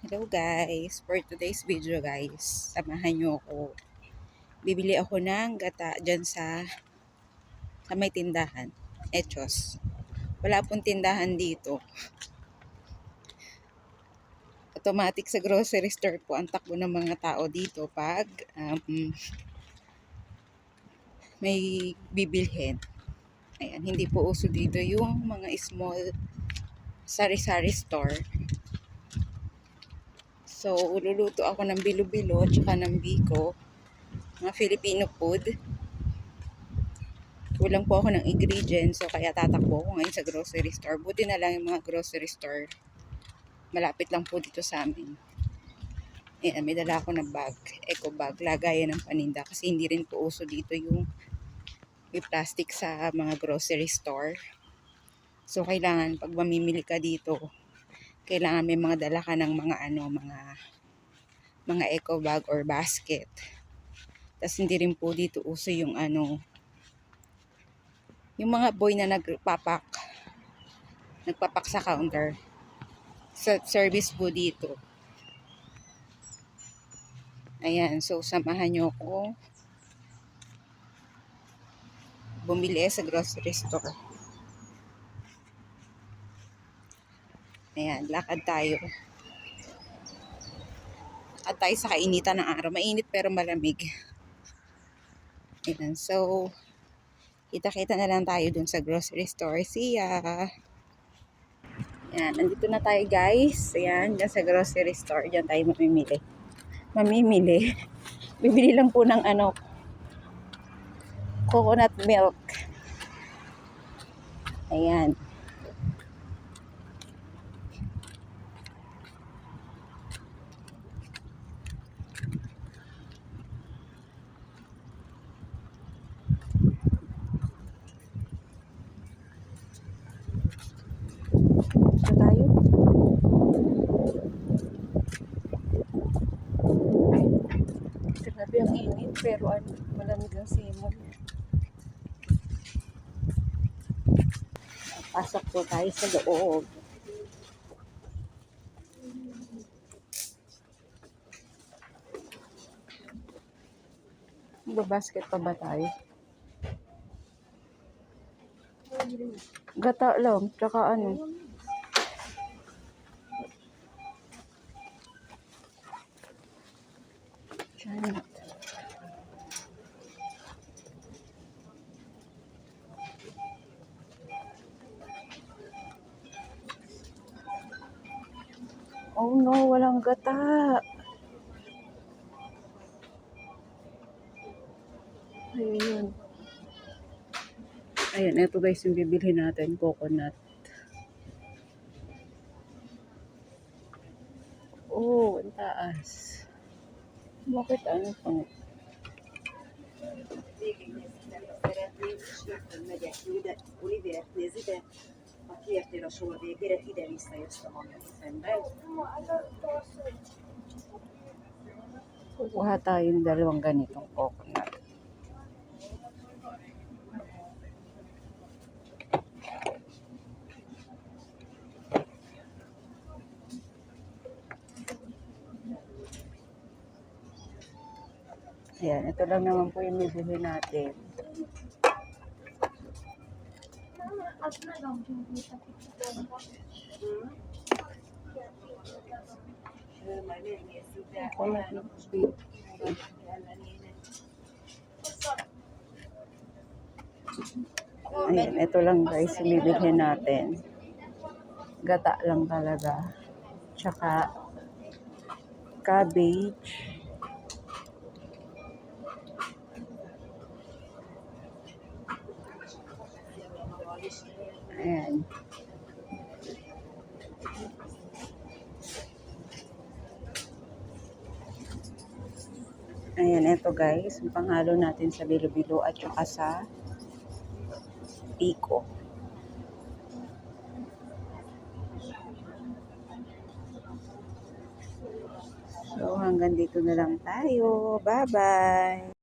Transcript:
Hello guys, for today's video guys, samahan nyo ako. Bibili ako ng gata dyan sa may tindahan. Echos. Wala pong tindahan dito. Automatic sa grocery store po ang takbo ng mga tao dito pag may bibilhin. Ayan, hindi po uso dito yung mga small sari-sari store. So, luluto ako ng bilo-bilo at saka ng biko. Mga Filipino food. Kulang po ako ng ingredients, so kaya tatakbo ako ngayon sa grocery store. Buti na lang yung mga grocery store. Malapit lang po dito sa amin. Ayan, may dala ako ng bag, eco bag, lagayan ng paninda. Kasi hindi rin po uso dito yung may plastic sa mga grocery store. So, kailangan pag mamimili ka dito, kailangan may mga dala ka ng mga eco bag or basket. Tapos hindi rin po dito uso yung yung mga boy na nagpapak sa counter. Service po dito. Ayan, so samahan nyo ako bumili sa grocery store. Ayan, lakad tayo. Lakad tayo sa kainitan ng araw. Mainit pero malamig. Ayan, so kita-kita na lang tayo dun sa grocery store. See ya! Ayan, nandito na tayo guys. Ayan, dyan sa grocery store. Dyan tayo mamimili. Bibili lang po ng coconut milk. Ayan. Ito tayo. Grabe ang init pero malamig ang simon. Pasok po tayo sa loob. Magbabasket pa ba tayo? Gata lang, tsaka China. Oh no, walang gata. Ayun. Ayan, ito guys yung bibilhin natin, coconut. Oh, ang taas. Bakit pang? Kukuha tayong dalawang ganitong coconut. Ayan, ito lang naman po yung bibilhin natin. Ayan, ito lang guys yung bibilhin natin. Gata lang talaga. Tsaka cabbage. Ayan. Ayan, ito guys, yung panghalo natin sa bilo-bilo at saka sa biko. So, hanggang dito na lang tayo. Bye-bye!